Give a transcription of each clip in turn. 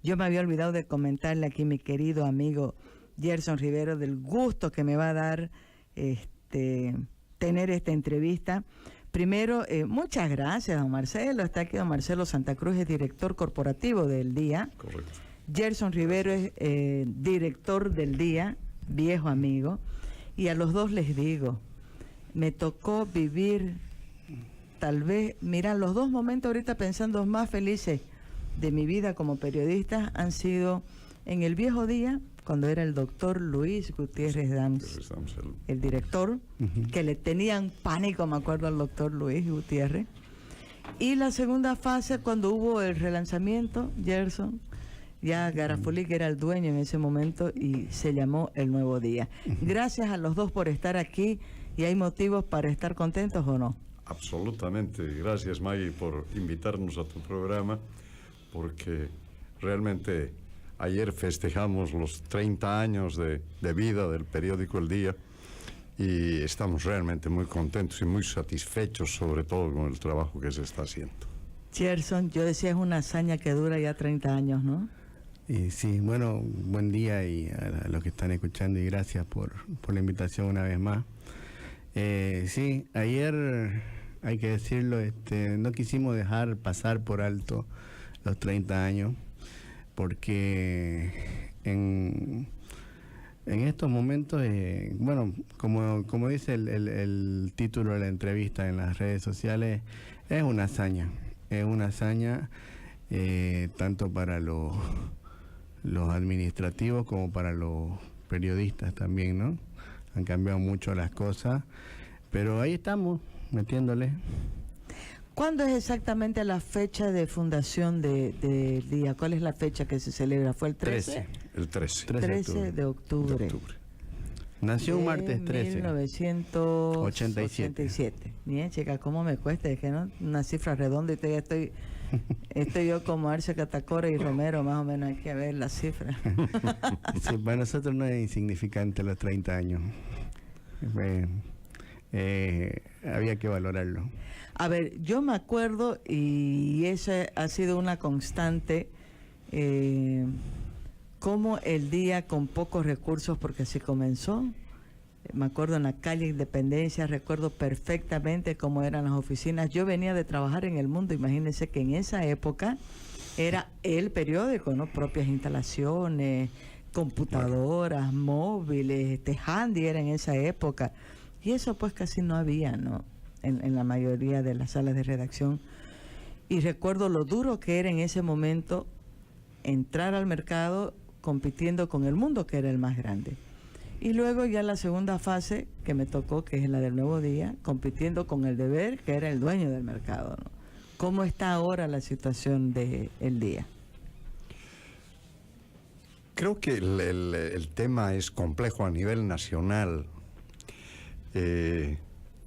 Yo me había olvidado de comentarle aquí, mi querido amigo Gerson Rivero, del gusto que me va a dar tener esta entrevista. Primero, muchas gracias, don Marcelo. Está aquí don Marcelo Santa Cruz, es director corporativo del Día. Correcto. Gerson Rivero es director del Día, viejo amigo. Y a los dos les digo, me tocó vivir, tal vez, mira, los dos momentos ahorita pensando más felices de mi vida como periodista han sido en el viejo Día, cuando era el doctor Luis Gutiérrez Dams, el director, que le tenían pánico, me acuerdo, al doctor Luis Gutiérrez. Y la segunda fase, cuando hubo el relanzamiento, Gerson, ya Garafuli, que era el dueño en ese momento, y se llamó El Nuevo Día. Gracias a los dos por estar aquí, y hay motivos para estar contentos, ¿o no? Absolutamente. Gracias, Maggie, por invitarnos a tu programa, porque realmente ayer festejamos los 30 años de vida del periódico El Día y estamos realmente muy contentos y muy satisfechos, sobre todo con el trabajo que se está haciendo. Gerson, yo decía, es una hazaña que dura ya 30 años, ¿no? Sí, bueno, buen día y a los que están escuchando, y gracias por la invitación una vez más. Sí, ayer, hay que decirlo, no quisimos dejar pasar por alto los 30 años, porque en estos momentos, bueno, como dice el título de la entrevista en las redes sociales, es una hazaña tanto para los administrativos como para los periodistas también, ¿no? Han cambiado mucho las cosas, pero ahí estamos, metiéndole. ¿Cuándo es exactamente la fecha de fundación del Día? ¿Cuál es la fecha que se celebra? ¿Fue el 13? El 13. 13 de octubre. Nació un martes 13. 1987. Bien, chica, ¿cómo me cuesta? Es que no, una cifra redonda y ya estoy yo como Arce Catacora y Romero, más o menos, hay que ver la cifra. Sí, para nosotros no es insignificante los 30 años. Había que valorarlo. A ver, yo me acuerdo, y esa ha sido una constante, como el Día con pocos recursos, porque así comenzó. Me acuerdo en la calle Independencia, recuerdo perfectamente cómo eran las oficinas. Yo venía de trabajar en El Mundo, imagínense que en esa época era el periódico, ¿no? Propias instalaciones, computadoras, móviles, handy era en esa época. Y eso pues casi no había, ¿no? En la mayoría de las salas de redacción. Y recuerdo lo duro que era en ese momento entrar al mercado compitiendo con El Mundo, que era el más grande. Y luego ya la segunda fase que me tocó, que es la del Nuevo Día, compitiendo con El Deber, que era el dueño del mercado, ¿no? ¿Cómo está ahora la situación de El Día? Creo que el tema es complejo a nivel nacional.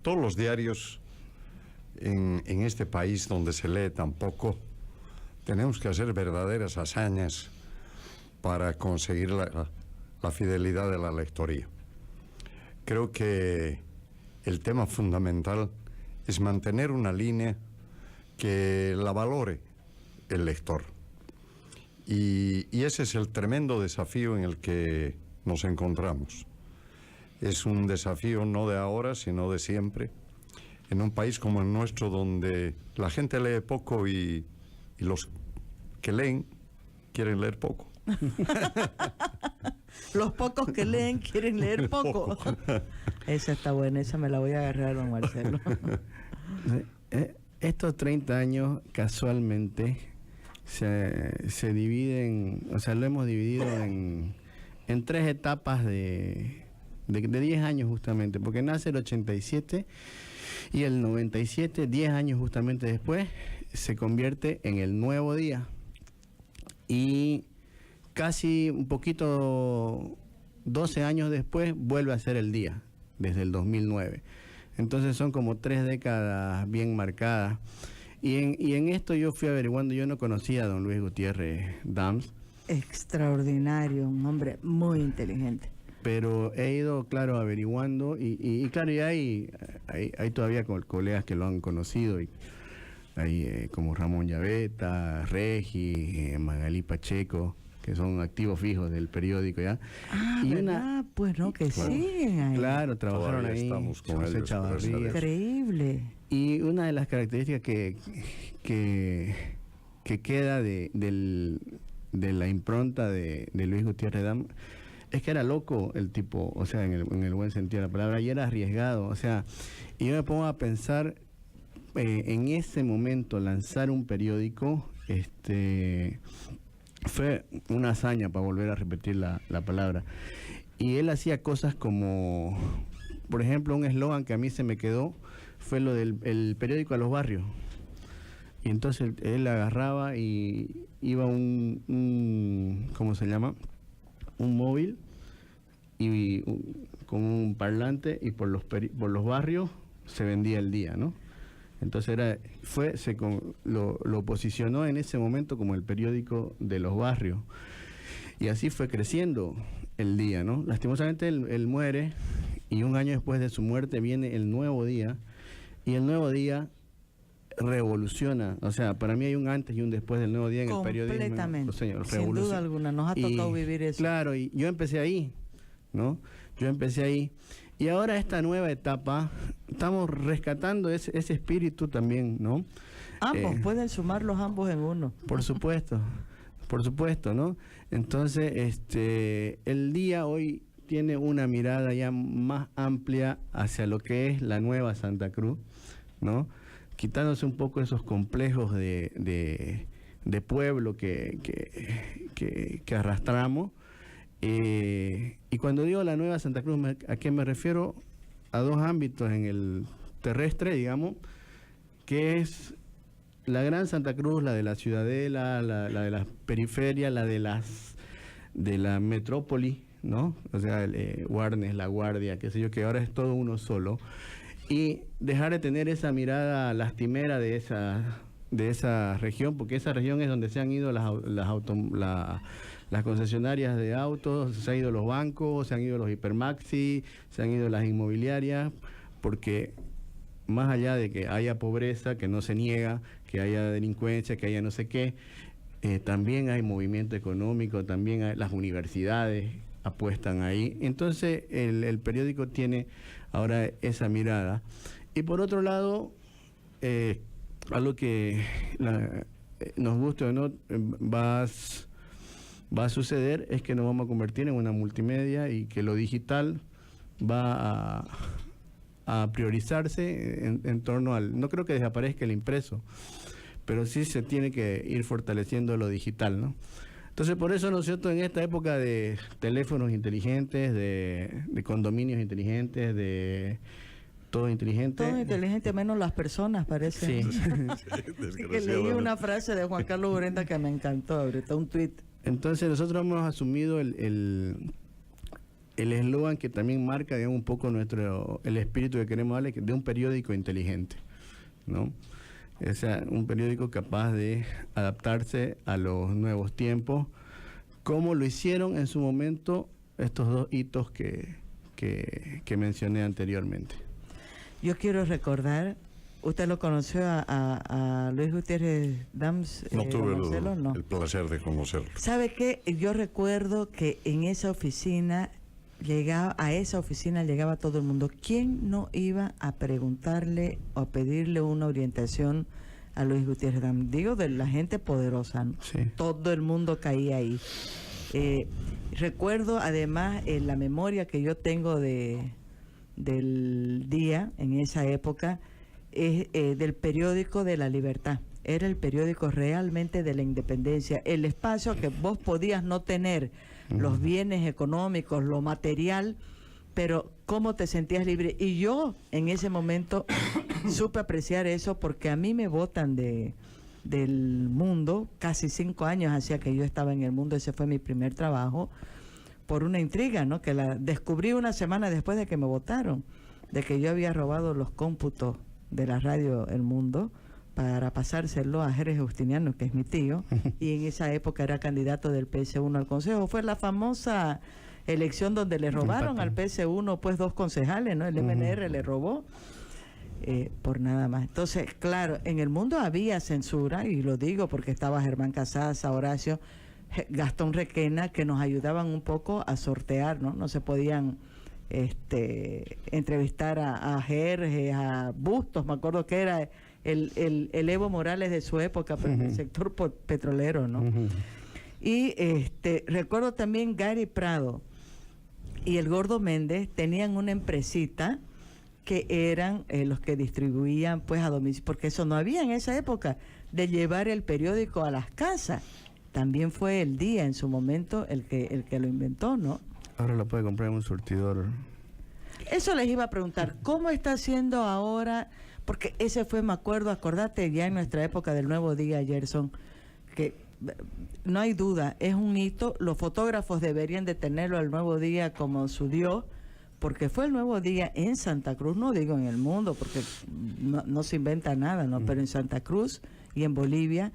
Todos los diarios en este país donde se lee tan poco, tenemos que hacer verdaderas hazañas para conseguir la fidelidad de la lectoría. Creo que el tema fundamental es mantener una línea que la valore el lector. Y ese es el tremendo desafío en el que nos encontramos. Es un desafío no de ahora, sino de siempre, en un país como el nuestro, donde la gente lee poco y los que leen quieren leer poco. Los pocos que leen quieren leer poco. Esa está buena, esa me la voy a agarrar, don Marcelo. Estos 30 años casualmente se dividen, o sea, lo hemos dividido en 3 etapas de 10 años justamente, porque nace el 87 y el 97, 10 años justamente después, se convierte en El Nuevo Día. Y casi un poquito, 12 años después, vuelve a ser El Día, desde el 2009. Entonces son como 3 décadas bien marcadas. Y en esto yo fui averiguando, yo no conocía a don Luis Gutiérrez Dams. Extraordinario, un hombre muy inteligente. Pero he ido, claro, averiguando y claro, y hay todavía colegas que lo han conocido y ahí como Ramón Llaveta, Regi, Magalí Pacheco, que son activos fijos del periódico ya. Ah, y ¿verdad? Pues no, que siguen ahí. Claro, trabajaron Todavía ahí. estamos con José ellos, Chavarría. gracias a Dios. Increíble. Y una de las características que queda de la impronta de Luis Gutiérrez Dam es que era loco el tipo, o sea, en el buen sentido de la palabra, y era arriesgado, o sea, y yo me pongo a pensar en ese momento lanzar un periódico, fue una hazaña, para volver a repetir la palabra, y él hacía cosas como, por ejemplo, un eslogan que a mí se me quedó fue lo del el periódico a los barrios. Y entonces él agarraba y iba ¿cómo se llama? Un móvil y con un parlante, y por los barrios se vendía el día, ¿no? Entonces lo posicionó en ese momento como el periódico de los barrios. Y así fue creciendo el día, ¿no? Lastimosamente él muere, y un año después de su muerte viene el Nuevo Día, y el Nuevo Día revoluciona, o sea, para mí hay un antes y un después del Nuevo Día en el periodismo. Completamente, sin duda alguna, nos ha tocado vivir eso. Claro, y yo empecé ahí, ¿no? Y ahora esta nueva etapa, estamos rescatando ese espíritu también, ¿no? Ambos, pueden sumarlos ambos en uno. Por supuesto, ¿no? Entonces, el día hoy tiene una mirada ya más amplia hacia lo que es la nueva Santa Cruz, ¿no? Quitándose un poco esos complejos de pueblo que arrastramos. Y cuando digo la nueva Santa Cruz, ¿a qué me refiero? A dos ámbitos en el terrestre, digamos, que es la gran Santa Cruz, la de la ciudadela, la de las periferias, la de la metrópoli, ¿no? O sea, Guarnes, La Guardia, qué sé yo, que ahora es todo uno solo. Y dejar de tener esa mirada lastimera de esa región, porque esa región es donde se han ido las concesionarias de autos, se han ido los bancos, se han ido los hipermaxi, se han ido las inmobiliarias, porque más allá de que haya pobreza, que no se niega, que haya delincuencia, que haya no sé qué, también hay movimiento económico, también las universidades apuestan ahí. Entonces el periódico tiene ahora esa mirada. Y por otro lado, algo que nos guste o no va a suceder es que nos vamos a convertir en una multimedia, y que lo digital va a priorizarse en torno al... No creo que desaparezca el impreso, pero sí se tiene que ir fortaleciendo lo digital, ¿no? Entonces, por eso nosotros en esta época de teléfonos inteligentes, de condominios inteligentes, de todo inteligente. Todo inteligente, menos las personas, parece. Sí. Que leí una frase de Juan Carlos Urenda que me encantó, ahorita un tuit. Entonces, nosotros hemos asumido el eslogan que también marca, digamos, un poco el espíritu que queremos darle, de un periódico inteligente, ¿no? O sea, un periódico capaz de adaptarse a los nuevos tiempos, como lo hicieron en su momento estos dos hitos que mencioné anteriormente. Yo quiero recordar, ¿usted lo conoció a Luis Gutiérrez Dams? No tuve No. el placer de conocerlo. ¿Sabe qué? Yo recuerdo que en esa oficina llegaba todo el mundo. ¿Quién no iba a preguntarle o a pedirle una orientación a Luis Gutiérrez Dam? Digo, de la gente poderosa, ¿no? Sí. Todo el mundo caía ahí. Recuerdo además la memoria que yo tengo del día en esa época es del periódico de La Libertad. Era el periódico realmente de la independencia, el espacio que vos podías no tener los bienes económicos, lo material, pero cómo te sentías libre. Y yo en ese momento supe apreciar eso, porque a mí me botan del mundo, casi 5 años hacía que yo estaba en el mundo, ese fue mi primer trabajo, por una intriga, ¿no? Que la descubrí una semana después de que me votaron, de que yo había robado los cómputos de la radio El Mundo para pasárselo a Jerez Justiniano, que es mi tío, y en esa época era candidato del PS1 al Consejo. Fue la famosa elección donde le robaron al PS1 pues 2 concejales, ¿no? El MNR le robó. por nada más. Entonces, claro, en el mundo había censura, y lo digo porque estaba Germán Casasa, Horacio, Gastón Requena, que nos ayudaban un poco a sortear, ¿no? No se podían entrevistar a Jerjes, a Bustos, me acuerdo que era el Evo Morales de su época, pero en el sector petrolero, ¿no? Y recuerdo también Gary Prado y el Gordo Méndez tenían una empresita que eran los que distribuían pues a domicilio, porque eso no había en esa época, de llevar el periódico a las casas. También fue El Día en su momento el que lo inventó, ¿no? Ahora lo puede comprar en un surtidor. Eso les iba a preguntar, ¿cómo está haciendo ahora? Porque ese fue, me acuerdo, acordate ya en nuestra época del Nuevo Día, Gerson, que no hay duda, es un hito. Los fotógrafos deberían de tenerlo al Nuevo Día como su Dios, porque fue el Nuevo Día en Santa Cruz, no digo en el mundo, porque no se inventa nada, ¿no? Pero en Santa Cruz y en Bolivia,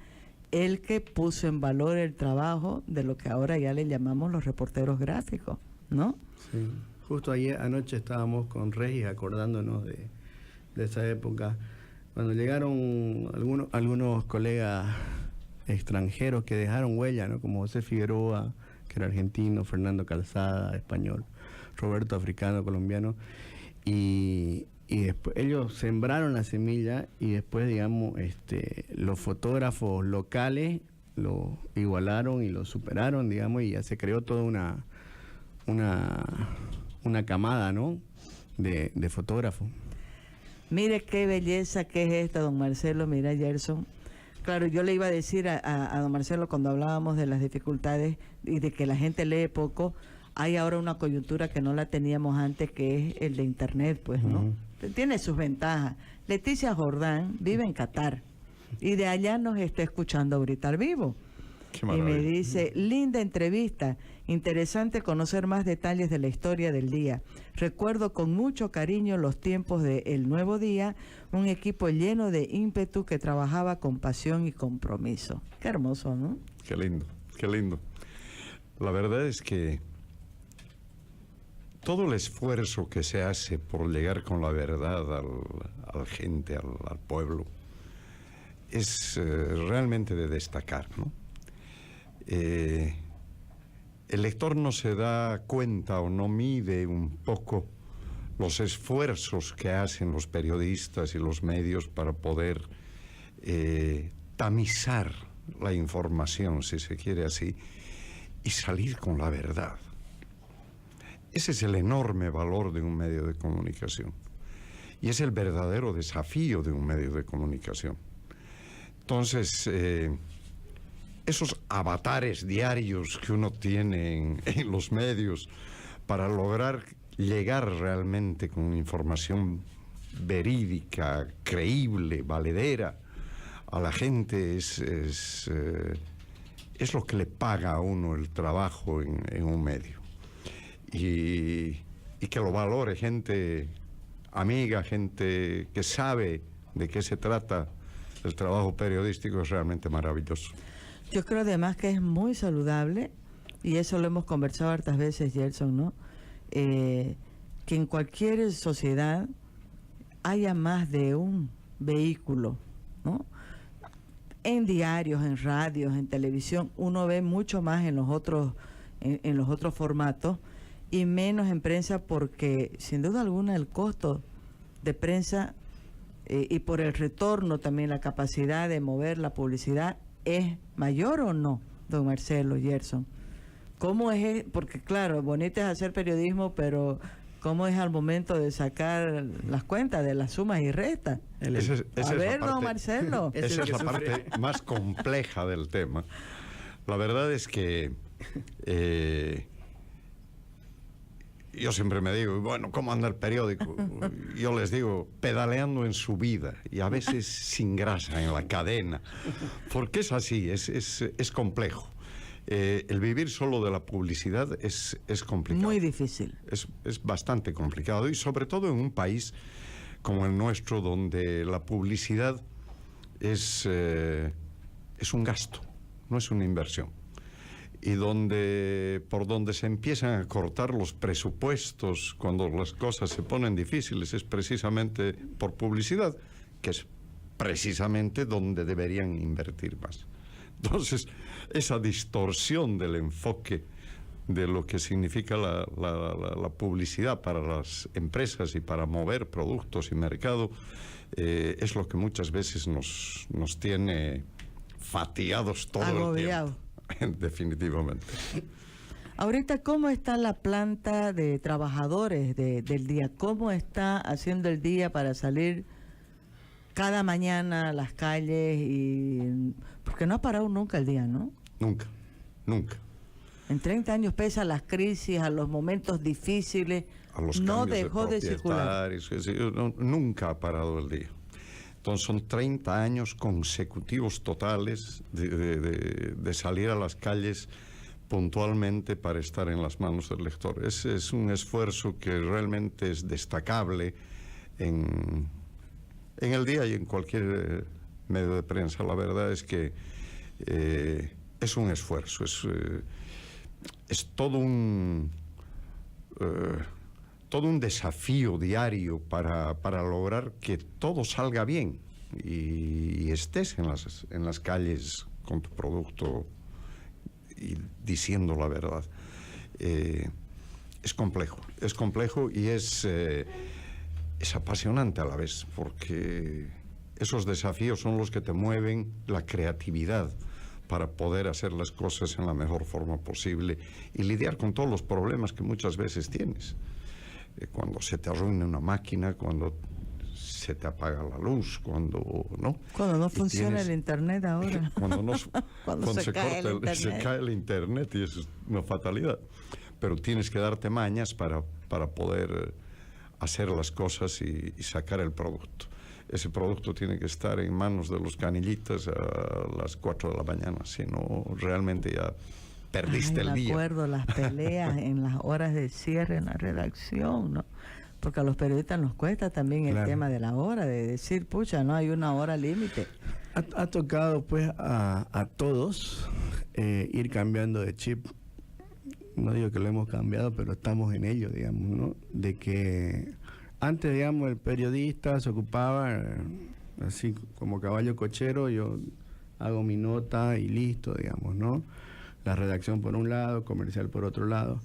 el que puso en valor el trabajo de lo que ahora ya le llamamos los reporteros gráficos, ¿no? Sí. Justo ayer anoche estábamos con Regis acordándonos de esa época, cuando llegaron algunos colegas extranjeros que dejaron huella, ¿no? Como José Figueroa, que era argentino, Fernando Calzada, español, Roberto, africano, colombiano, y después ellos sembraron la semilla, y después, digamos, los fotógrafos locales lo igualaron y lo superaron, digamos, y ya se creó toda una camada, ¿no? de fotógrafos. Mire qué belleza que es esta, don Marcelo. Mira, Gerson. Claro, yo le iba a decir a don Marcelo cuando hablábamos de las dificultades y de que la gente lee poco, hay ahora una coyuntura que no la teníamos antes, que es el de Internet, pues, ¿no? Tiene sus ventajas. Leticia Jordán vive en Qatar y de allá nos está escuchando ahorita al vivo. Qué Y maravilla. me dice, linda entrevista, interesante conocer más detalles de la historia del día. Recuerdo con mucho cariño los tiempos de El Nuevo Día, un equipo lleno de ímpetu que trabajaba con pasión y compromiso. Qué hermoso, ¿no? Qué lindo, qué lindo. La verdad es que todo el esfuerzo que se hace por llegar con la verdad a la gente, al pueblo, es realmente de destacar, ¿no? El lector no se da cuenta o no mide un poco los esfuerzos que hacen los periodistas y los medios para poder tamizar la información, si se quiere así, y salir con la verdad. Ese es el enorme valor de un medio de comunicación y es el verdadero desafío de un medio de comunicación. Entonces, esos avatares diarios que uno tiene en los medios para lograr llegar realmente con información verídica, creíble, valedera a la gente es lo que le paga a uno el trabajo en un medio. Y que lo valore gente amiga, gente que sabe de qué se trata el trabajo periodístico, es realmente maravilloso. Yo creo además que es muy saludable, y eso lo hemos conversado hartas veces, Gerson, ¿no? Que en cualquier sociedad haya más de un vehículo, ¿no? En diarios, en radios, en televisión, uno ve mucho más en los otros formatos y menos en prensa, porque sin duda alguna el costo de prensa y por el retorno también la capacidad de mover la publicidad es mayor, ¿o no, don Marcelo, Gerson? ¿Cómo es? Porque claro, bonito es hacer periodismo, pero ¿cómo es al momento de sacar las cuentas de las sumas y restas? A ver, don Marcelo. Esa es la parte más compleja del tema. La verdad es que yo siempre me digo, bueno, ¿cómo anda el periódico? Yo les digo, pedaleando en su vida y a veces sin grasa en la cadena, porque es así, es complejo. El vivir solo de la publicidad es complicado. Muy difícil. Es bastante complicado, y sobre todo en un país como el nuestro, donde la publicidad es un gasto, no es una inversión. y por donde se empiezan a cortar los presupuestos cuando las cosas se ponen difíciles es precisamente por publicidad, que es precisamente donde deberían invertir más. Entonces, esa distorsión del enfoque de lo que significa la publicidad para las empresas y para mover productos y mercado es lo que muchas veces nos tiene fatigados todo Agobiado. el tiempo. Definitivamente. Ahorita, ¿cómo está la planta de trabajadores del día? ¿Cómo está haciendo el día para salir cada mañana a las calles? Porque no ha parado nunca el día, ¿no? Nunca, nunca. En 30 años, pese a las crisis, a los momentos difíciles, A los no cambios dejó de circular. Nunca ha parado el día. Entonces son 30 años consecutivos totales de salir a las calles puntualmente para estar en las manos del lector. Es un esfuerzo que realmente es destacable en el día y en cualquier medio de prensa. La verdad es que es un esfuerzo, es todo un desafío diario para lograr que todo salga bien y estés en las calles con tu producto y diciendo la verdad. Es complejo y es apasionante a la vez, porque esos desafíos son los que te mueven la creatividad para poder hacer las cosas en la mejor forma posible y lidiar con todos los problemas que muchas veces tienes. Cuando se te arruina una máquina, cuando se te apaga la luz, cuando no funciona el internet ahora. Cuando se cae el internet, y eso es una fatalidad. Pero tienes que darte mañas para poder hacer las cosas y sacar el producto. Ese producto tiene que estar en manos de los canillitas a las 4 de la mañana, si no realmente ya perdiste el día. Me acuerdo las peleas en las horas de cierre en la redacción, ¿no? Porque a los periodistas nos cuesta también el tema de la hora, de decir, pucha, no hay una hora límite. Ha tocado pues a todos ir cambiando de chip. No digo que lo hemos cambiado, pero estamos en ello, digamos, ¿no? De que antes, digamos, el periodista se ocupaba así como caballo cochero, yo hago mi nota y listo, digamos, ¿no? La redacción por un lado, comercial por otro lado.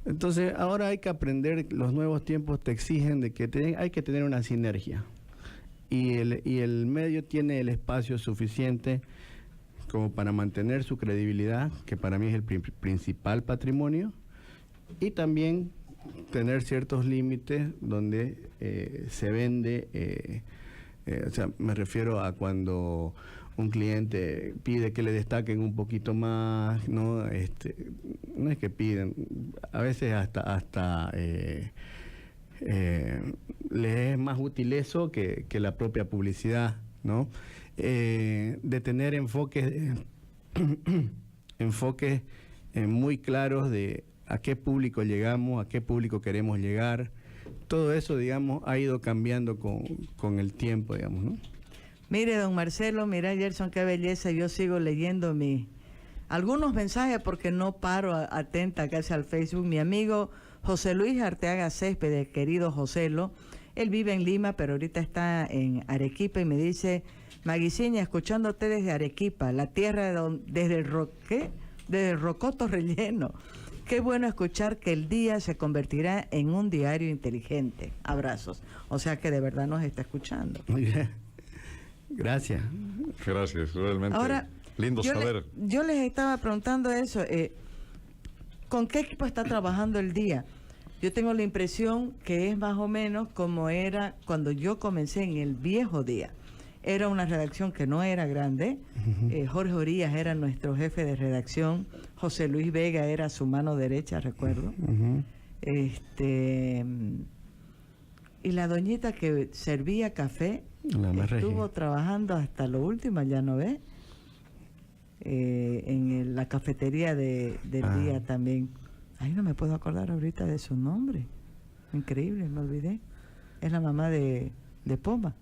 Entonces, ahora hay que aprender, los nuevos tiempos te exigen de que hay que tener una sinergia. Y el medio tiene el espacio suficiente como para mantener su credibilidad, que para mí es el principal patrimonio, y también tener ciertos límites donde se vende, o sea, me refiero a cuando un cliente pide que le destaquen un poquito más, ¿no? No es que piden, a veces hasta les es más útil eso que la propia publicidad, ¿no? De tener enfoques muy claros de a qué público llegamos, a qué público queremos llegar. Todo eso, digamos, ha ido cambiando con el tiempo, digamos, ¿no? Mire, don Marcelo, mira, Gerson, qué belleza. Yo sigo leyendo algunos mensajes porque no paro atenta casi al Facebook. Mi amigo José Luis Arteaga Céspedes, querido Joselo, él vive en Lima, pero ahorita está en Arequipa y me dice, Maguiciña, escuchándote desde Arequipa, la tierra desde el rocoto relleno. Qué bueno escuchar que el día se convertirá en un diario inteligente. Abrazos. O sea que de verdad nos está escuchando. Muy bien. Gracias. Gracias, realmente. Ahora, lindo saber. Yo les estaba preguntando eso. ¿Con qué equipo está trabajando el día? Yo tengo la impresión que es más o menos como era cuando yo comencé en el viejo día. Era una redacción que no era grande. Jorge Orías era nuestro jefe de redacción. José Luis Vega era su mano derecha, recuerdo. Y la doñita que servía café estuvo trabajando hasta lo último, ya no ve. En la cafetería del día también. Ay, no me puedo acordar ahorita de su nombre. Increíble, me olvidé. Es la mamá de Poma.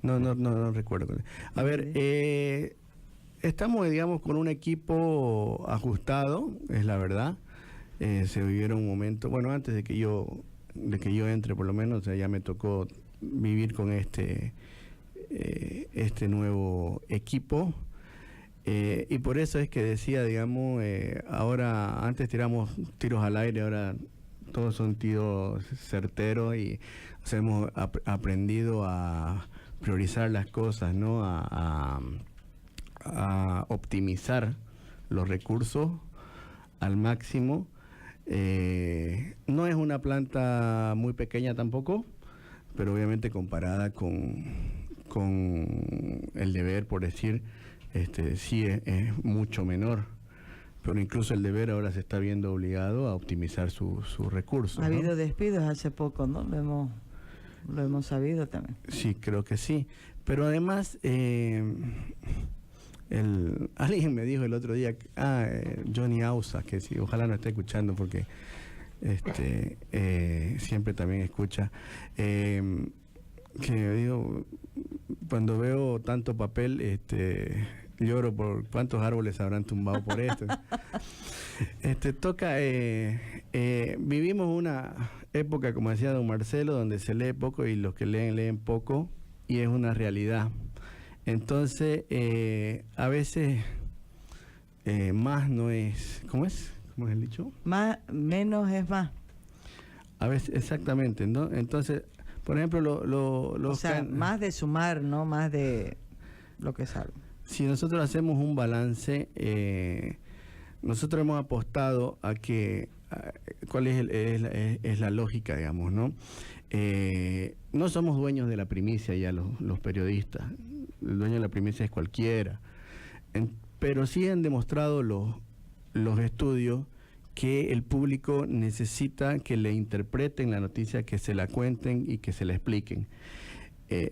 No recuerdo. A ver, estamos, digamos, con un equipo ajustado, es la verdad. Se vivieron un momento, bueno, antes de que yo entre, por lo menos, o sea, ya me tocó vivir con este nuevo equipo. Y por eso es que decía, digamos, ahora, antes tiramos tiros al aire, ahora todos son tiros certeros y, o sea, hemos aprendido a priorizar las cosas, ¿no? A optimizar los recursos al máximo. No es una planta muy pequeña tampoco, pero obviamente comparada con el deber, por decir, sí es mucho menor. Pero incluso el deber ahora se está viendo obligado a optimizar sus recursos. Ha habido despidos hace poco, ¿no? Lo hemos sabido también. Sí, creo que sí. Pero además, alguien me dijo el otro día, Johnny Ausa, que sí, ojalá no esté escuchando porque siempre también escucha, que digo, cuando veo tanto papel, lloro por cuántos árboles habrán tumbado por esto. Vivimos una época, como decía don Marcelo, donde se lee poco y los que leen poco, y es una realidad. Entonces, a veces más no es, ¿cómo es? ¿Cómo es el dicho? Menos es más. A veces, exactamente, ¿no? Entonces, por ejemplo, o sea, más de sumar, no más de lo que salga. Si nosotros hacemos un balance, nosotros hemos apostado a que, ¿cuál es la lógica, digamos, no? No somos dueños de la primicia ya los periodistas. El dueño de la primicia es cualquiera. Pero sí han demostrado los estudios que el público necesita que le interpreten la noticia, que se la cuenten y que se la expliquen.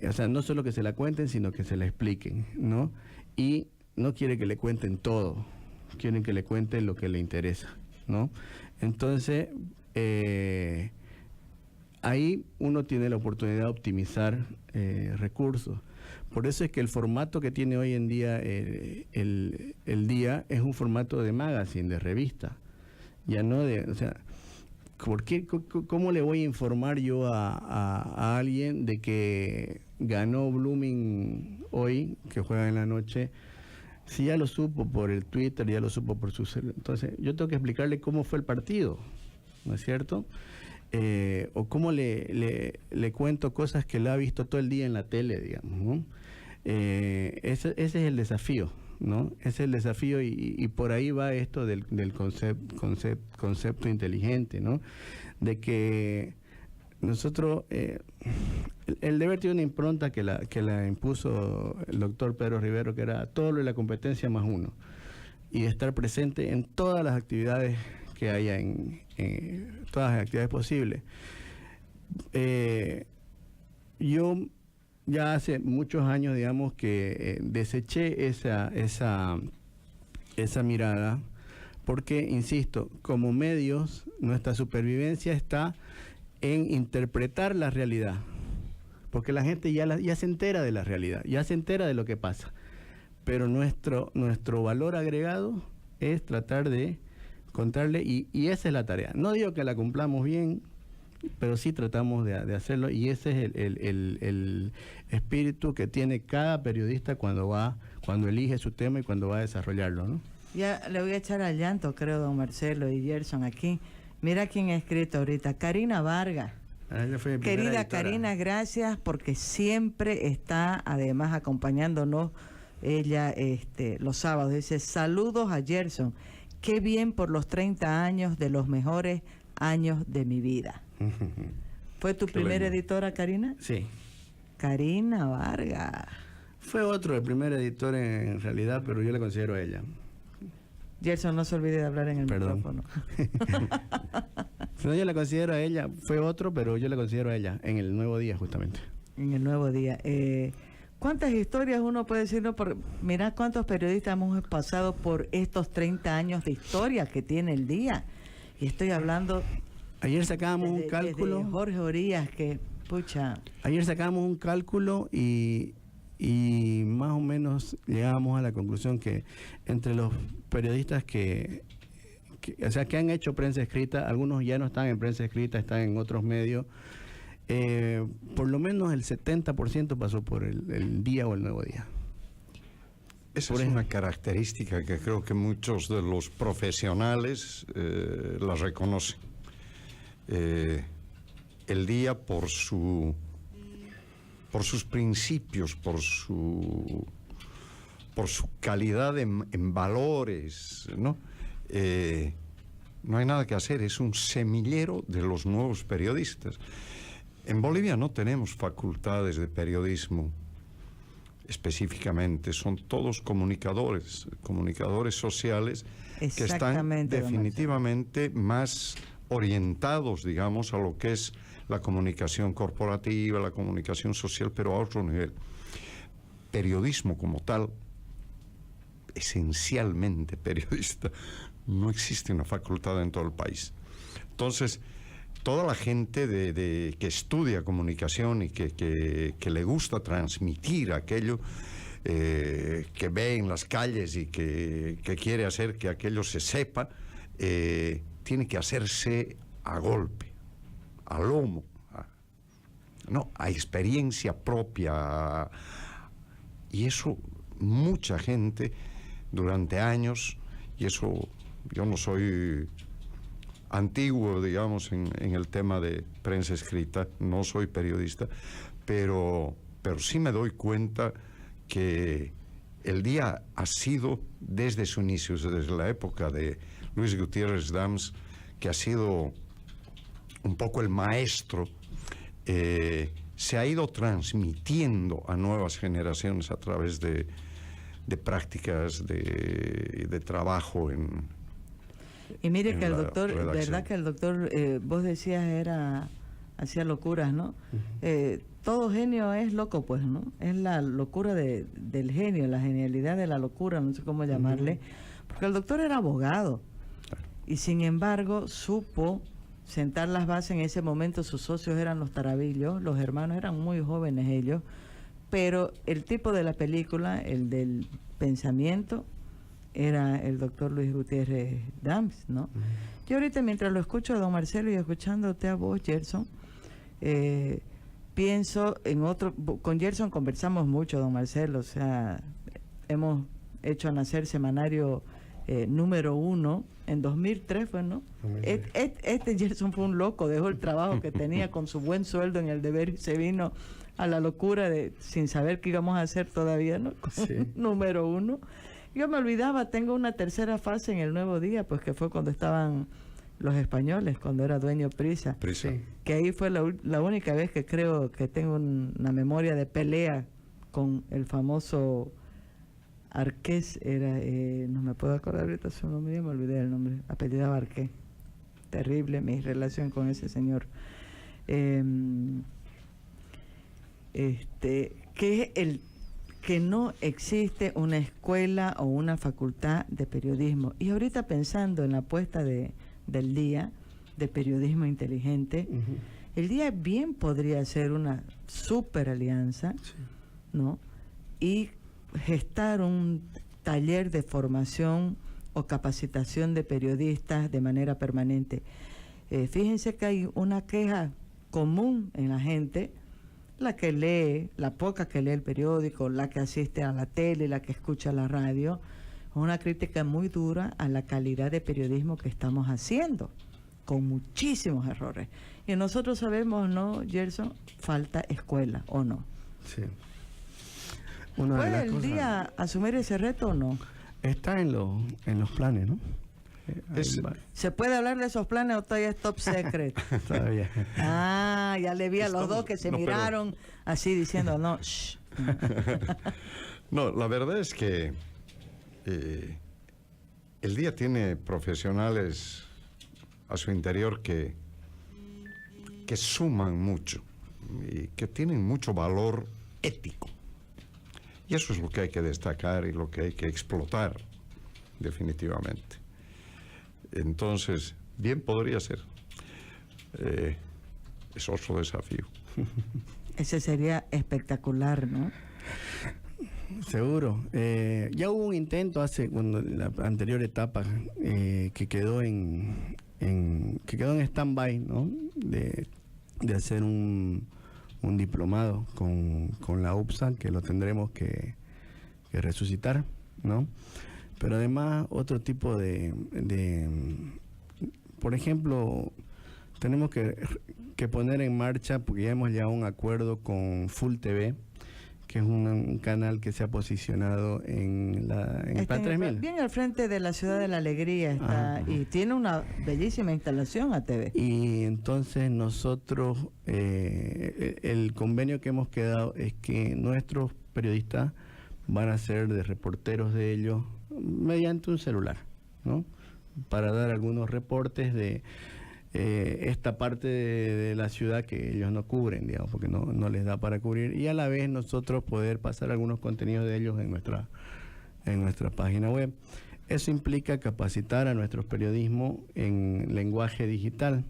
O sea, no solo que se la cuenten, sino que se la expliquen, ¿no? Y no quiere que le cuenten todo, quieren que le cuenten lo que le interesa, ¿no? Entonces, ahí uno tiene la oportunidad de optimizar recursos. Por eso es que el formato que tiene hoy en día el día es un formato de magazine, de revista. Ya no o sea, ¿cómo le voy a informar yo a alguien de que ganó Blooming hoy, que juega en la noche, si ya lo supo por el Twitter, ya lo supo por su celular? Entonces, yo tengo que explicarle cómo fue el partido, ¿no es cierto? O cómo le cuento cosas que él ha visto todo el día en la tele, digamos, ¿no? Ese es el desafío, ¿no? Ese es el desafío y por ahí va esto del concepto inteligente, ¿no? De que nosotros, el deber tiene una impronta que la impuso el doctor Pedro Rivero, que era todo lo de la competencia más uno, y estar presente en todas las actividades que haya, en todas las actividades posibles. Yo ya hace muchos años, digamos, que deseché esa mirada, porque, insisto, como medios, nuestra supervivencia está en interpretar la realidad, porque la gente ya se entera de la realidad, ya se entera de lo que pasa, pero nuestro valor agregado es tratar de contarle, y esa es la tarea. No digo que la cumplamos bien, pero sí tratamos de hacerlo, y ese es el espíritu que tiene cada periodista cuando elige su tema y cuando va a desarrollarlo, ¿no? Ya le voy a echar al llanto, creo, don Marcelo y Gerson aquí. Mira quién ha escrito ahorita, Karina Vargas. Querida editora. Karina, gracias, porque siempre está además acompañándonos ella los sábados. Dice, saludos a Gerson, qué bien por los 30 años de los mejores años de mi vida. ¿Fue tu primera editora, Karina? Sí. Karina Vargas. Fue el primer editor en realidad, pero yo le considero a ella. Gerson, no se olvide de hablar en el Perdón. micrófono. No, yo la considero a ella. Fue otro, pero yo la considero a ella en el Nuevo Día, justamente. En el Nuevo Día. ¿Cuántas historias uno puede decirlo? Mirá cuántos periodistas hemos pasado por estos 30 años de historia que tiene el día. Y estoy hablando... Ayer sacábamos un cálculo... Jorge Orías, que, pucha... Ayer sacábamos un cálculo y y más o menos llegábamos a la conclusión que entre los periodistas o sea, que han hecho prensa escrita, algunos ya no están en prensa escrita, están en otros medios, por lo menos el 70% pasó por el Día o el Nuevo Día. Esa es una característica que creo que muchos de los profesionales la reconocen. El Día por sus principios, por su calidad en valores, ¿no? No hay nada que hacer, es un semillero de los nuevos periodistas. En Bolivia no tenemos facultades de periodismo específicamente, son todos comunicadores sociales que están definitivamente más orientados, digamos, a lo que es la comunicación corporativa, la comunicación social, pero a otro nivel. Periodismo como tal, esencialmente periodista, no existe una facultad en todo el país. Entonces, toda la gente que estudia comunicación y que le gusta transmitir aquello que ve en las calles y que quiere hacer que aquello se sepa, tiene que hacerse a golpe, a lomo, a experiencia propia. Y eso mucha gente durante años, y eso yo no soy antiguo, digamos, en el tema de prensa escrita, no soy periodista, pero sí me doy cuenta que el Día ha sido, desde su inicio, desde la época de Luis Gutiérrez Dams, que ha sido un poco el maestro, se ha ido transmitiendo a nuevas generaciones a través de prácticas de trabajo y mire en que el la doctor, redacción. verdad que el doctor, vos decías, hacía locuras, ¿no? Todo genio es loco, pues, ¿no? Es la locura del genio, la genialidad de la locura, no sé cómo llamarle, porque el doctor era abogado y sin embargo supo sentar las bases. En ese momento sus socios eran los Tarabillos, los hermanos eran muy jóvenes ellos, pero el tipo de la película, el del pensamiento, era el doctor Luis Gutiérrez Dams, ¿no? Yo ahorita, mientras lo escucho a don Marcelo y escuchándote a vos, Gerson, pienso en otro. Con Gerson conversamos mucho, don Marcelo, o sea, hemos hecho nacer semanario número 1 en 2003, fue, ¿no? Este Gerson fue un loco, dejó el trabajo que tenía con su buen sueldo en El Deber y se vino a la locura sin saber qué íbamos a hacer todavía, ¿no? Sí. Número 1. Yo me olvidaba, tengo una tercera fase en El Nuevo Día, pues que fue cuando estaban los españoles, cuando era dueño Prisa. Sí. Que ahí fue la única vez que creo que tengo una memoria de pelea con el famoso Arqués, no me puedo acordar ahorita su nombre, ya me olvidé el nombre, apellidaba Arqués. Terrible mi relación con ese señor. Que no existe una escuela o una facultad de periodismo. Y ahorita pensando en la apuesta del Día de Periodismo Inteligente, el Día bien podría ser una super alianza, ¿no? Y gestar un taller de formación o capacitación de periodistas de manera permanente. Fíjense que hay una queja común en la gente, la que lee, la poca que lee el periódico, la que asiste a la tele, la que escucha la radio, una crítica muy dura a la calidad de periodismo que estamos haciendo, con muchísimos errores. Y nosotros sabemos, ¿no, Gerson? Falta escuela, ¿o no? Sí. ¿Puede el Día asumir ese reto o no? Está en los planes, ¿no? ¿Se puede hablar de esos planes o todavía es top secret? Todavía. Ah, ya le vi a los dos que se miraron así diciendo, no, shh. No, la verdad es que el Día tiene profesionales a su interior que suman mucho y que tienen mucho valor ético. Y eso es lo que hay que destacar y lo que hay que explotar, definitivamente. Entonces, bien podría ser. Es otro desafío. Ese sería espectacular, ¿no? Seguro. Ya hubo un intento cuando la anterior etapa que quedó en stand-by, ¿no? De hacer un diplomado con la UPSA, que lo tendremos que resucitar, ¿no? Pero además otro tipo por ejemplo, tenemos que poner en marcha, porque ya hemos llegado a un acuerdo con Full TV, que es un canal que se ha posicionado en Plan 3000. Bien al frente de la Ciudad de la Alegría está, y tiene una bellísima instalación ATV. Y entonces nosotros, el convenio que hemos quedado es que nuestros periodistas van a ser de reporteros de ellos mediante un celular, ¿no? Para dar algunos reportes de esta parte de la ciudad que ellos no cubren, digamos, porque no les da para cubrir, y a la vez nosotros poder pasar algunos contenidos de ellos en nuestra página web. Eso implica capacitar a nuestros periodismo en lenguaje digital.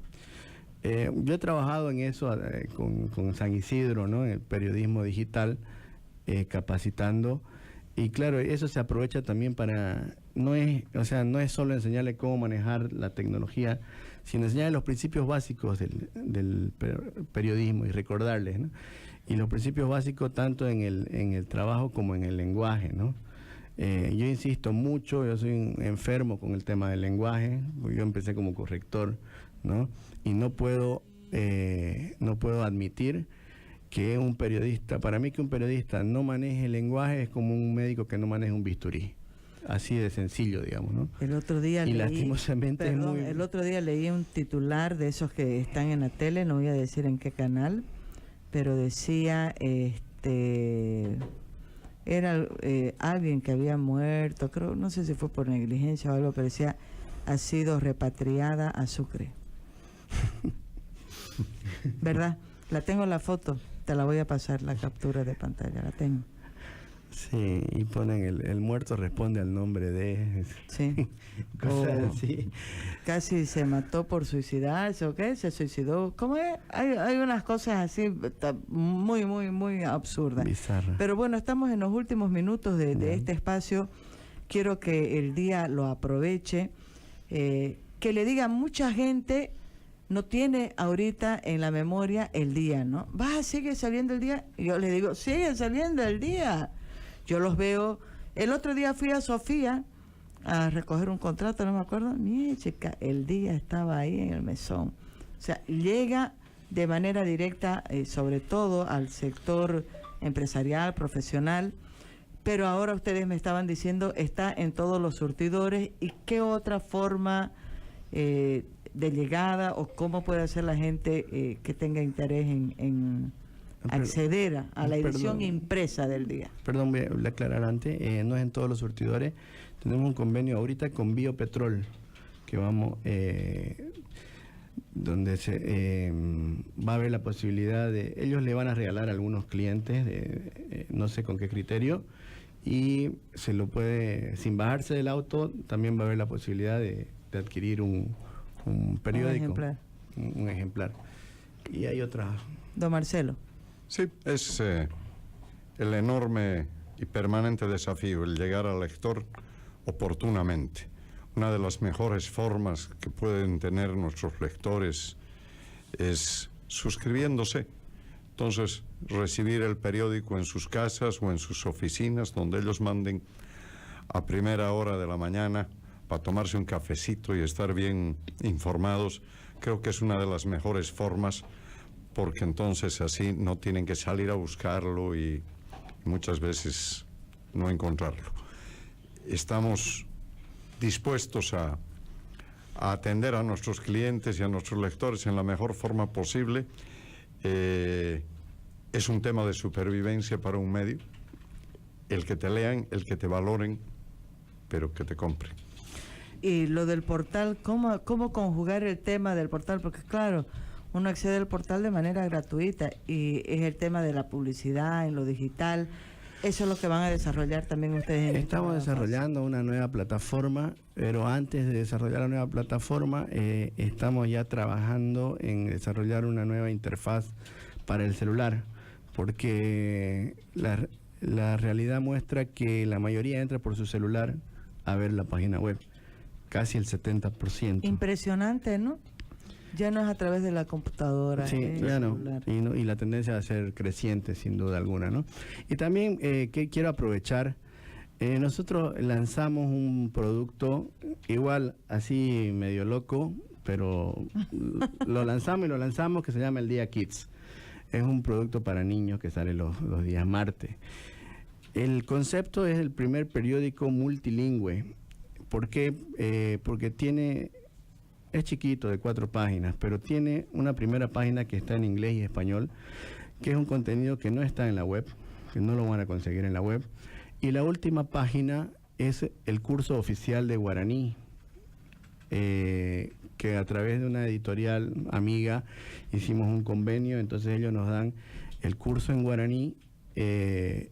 Yo he trabajado en eso con San Isidro, ¿no? En el periodismo digital, capacitando, y claro, eso se aprovecha también para, no es solo enseñarle cómo manejar la tecnología, sino enseñarle los principios básicos del periodismo y recordarles, ¿no? Y los principios básicos tanto en el trabajo como en el lenguaje, ¿no? Yo insisto mucho, yo soy un enfermo con el tema del lenguaje, porque yo empecé como corrector, ¿no? Y no puedo admitir que un periodista, para mí que un periodista no maneje el lenguaje es como un médico que no maneja un bisturí. Así de sencillo, digamos, ¿no? El otro día lastimosamente el otro día leí un titular de esos que están en la tele, no voy a decir en qué canal, pero decía, era alguien que había muerto, creo, no sé si fue por negligencia o algo, pero decía, ha sido repatriada a Sucre. ¿Verdad? La tengo la foto, te la voy a pasar, la captura de pantalla, la tengo. Sí, y ponen el muerto responde al nombre de... Sí. Cosas así. Casi se mató por suicidarse, ¿o qué? Se suicidó. ¿Cómo es? Hay unas cosas así muy, muy, muy absurdas. Bizarra. Pero bueno, estamos en los últimos minutos de este espacio. Quiero que el día lo aproveche. Que le diga, mucha gente no tiene ahorita en la memoria el día, ¿no? Sigue saliendo el día. Y yo le digo, sigue saliendo el día. Yo los veo. El otro día fui a Sofía a recoger un contrato, no me acuerdo. Ni chica, el día estaba ahí en el mesón. O sea, llega de manera directa, sobre todo al sector empresarial, profesional. Pero ahora ustedes me estaban diciendo, está en todos los surtidores. ¿Y qué otra forma de llegada o cómo puede hacer la gente que tenga interés en acceder a la edición impresa del día? Perdón, voy a aclarar antes, no es en todos los surtidores. Tenemos un convenio ahorita con Biopetrol, que vamos, donde se va a haber la posibilidad de, ellos le van a regalar a algunos clientes, no sé con qué criterio, y se lo puede, sin bajarse del auto, también va a haber la posibilidad de adquirir un periódico. Un ejemplar. Y hay otra. Don Marcelo. Sí, es el enorme y permanente desafío, el llegar al lector oportunamente. Una de las mejores formas que pueden tener nuestros lectores es suscribiéndose. Entonces, recibir el periódico en sus casas o en sus oficinas, donde ellos manden a primera hora de la mañana para tomarse un cafecito y estar bien informados, creo que es una de las mejores formas, porque entonces así no tienen que salir a buscarlo y muchas veces no encontrarlo. Estamos dispuestos a atender a nuestros clientes y a nuestros lectores en la mejor forma posible. Es un tema de supervivencia para un medio, el que te lean, el que te valoren, pero que te compren. Y lo del portal, ¿cómo conjugar el tema del portal? Porque claro, uno accede al portal de manera gratuita y es el tema de la publicidad en lo digital. Eso es lo que van a desarrollar también ustedes. Estamos desarrollando una nueva plataforma, pero antes de desarrollar la nueva plataforma, estamos ya trabajando en desarrollar una nueva interfaz para el celular, porque la realidad muestra que la mayoría entra por su celular a ver la página web, casi el 70%. Impresionante, ¿no? Ya no es a través de la computadora. Sí, ya no. Y la tendencia va a ser creciente, sin duda alguna, ¿no? Y también que quiero aprovechar, nosotros lanzamos un producto igual, así medio loco, pero lo lanzamos, que se llama El Día Kids. Es un producto para niños que sale los días martes. El concepto es el primer periódico multilingüe. ¿Por qué? Porque es chiquito, de 4 páginas, pero tiene una primera página que está en inglés y español, que es un contenido que no está en la web, que no lo van a conseguir en la web. Y la última página es el curso oficial de guaraní, que a través de una editorial amiga hicimos un convenio, entonces ellos nos dan el curso en guaraní, que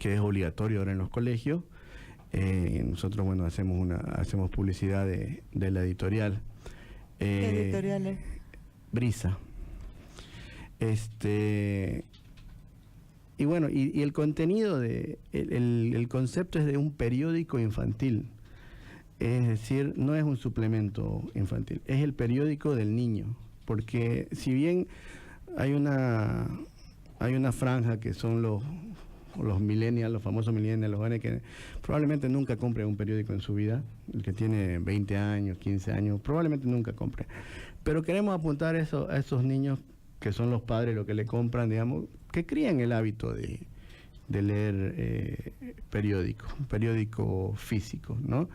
es obligatorio ahora en los colegios. Nosotros, bueno, hacemos publicidad de la editorial. ¿Qué editorial es? Brisa. Y bueno, y el contenido el concepto es de un periódico infantil. Es decir, no es un suplemento infantil, es el periódico del niño. Porque si bien hay una franja que son los millennials, los famosos millennials, los jóvenes que probablemente nunca compren un periódico en su vida, el que tiene 20 años, 15 años, probablemente nunca compre. Pero queremos apuntar a esos niños que son los padres los que le compran, digamos, que crían el hábito de leer periódico físico, ¿no?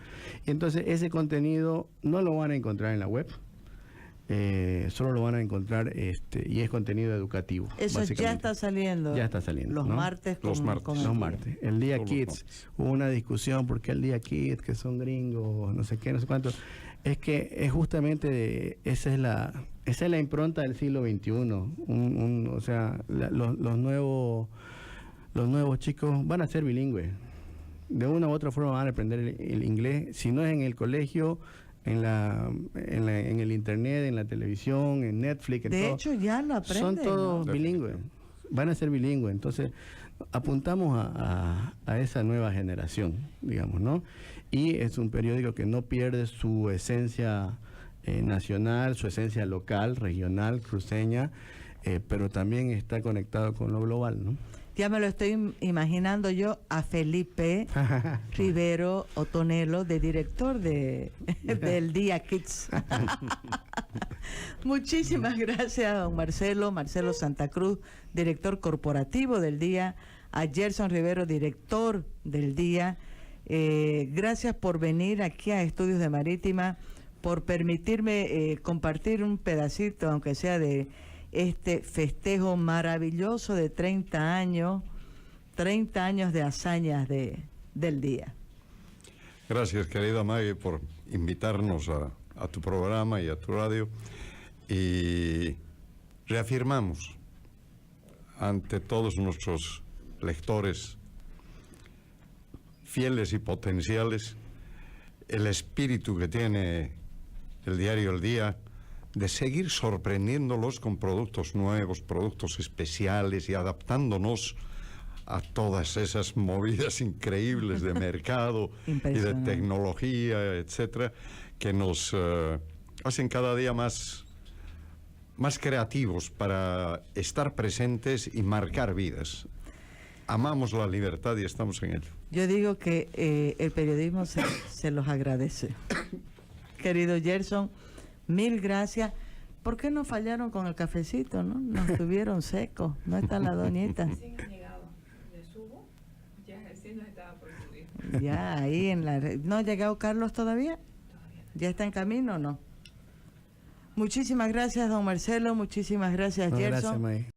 Y entonces ese contenido no lo van a encontrar en la web. Solo lo van a encontrar y es contenido educativo. Eso ya está saliendo. Ya está saliendo. Los ¿no? martes. Los martes. El Día Kids. Hubo una discusión porque el Día Kids, que son gringos, no sé qué, no sé cuánto. Es que es justamente esa es la impronta del siglo XXI. O sea, los nuevos chicos van a ser bilingües. De una u otra forma van a aprender el inglés. Si no es en el colegio, en el internet, en la televisión, en Netflix, De hecho, ya lo aprenden. son todos ¿no? bilingües, van a ser bilingües. Entonces, apuntamos a esa nueva generación, digamos, ¿no? Y es un periódico que no pierde su esencia nacional, su esencia local, regional, cruceña, pero también está conectado con lo global, ¿no? Ya me lo estoy imaginando yo a Felipe Rivero Otonelo, de director del Día Kids. Muchísimas gracias, don Marcelo Santa Cruz, director corporativo del Día, a Gerson Rivero, director del Día. Gracias por venir aquí a Estudios de Marítima, por permitirme compartir un pedacito, aunque sea de este festejo maravilloso de 30 años de hazañas del día. Gracias, querida Maggie, por invitarnos a tu programa y a tu radio. Y reafirmamos ante todos nuestros lectores fieles y potenciales el espíritu que tiene el diario El Día, de seguir sorprendiéndolos con productos nuevos, productos especiales y adaptándonos a todas esas movidas increíbles de mercado y de tecnología, etcétera, que nos hacen cada día más creativos para estar presentes y marcar vidas. Amamos la libertad y estamos en ello. Yo digo que el periodismo se los agradece. Querido Gerson, mil gracias. ¿Por qué no fallaron con el cafecito, no? Nos tuvieron secos. ¿No está la doñita? Sí, han llegado. Le subo. Ya sí nos estaba por subir. Ya, ahí en la... ¿No ha llegado Carlos todavía? Todavía no. ¿Ya está en camino o no? Muchísimas gracias, don Marcelo. Muchísimas gracias, No, Gerson. gracias, May.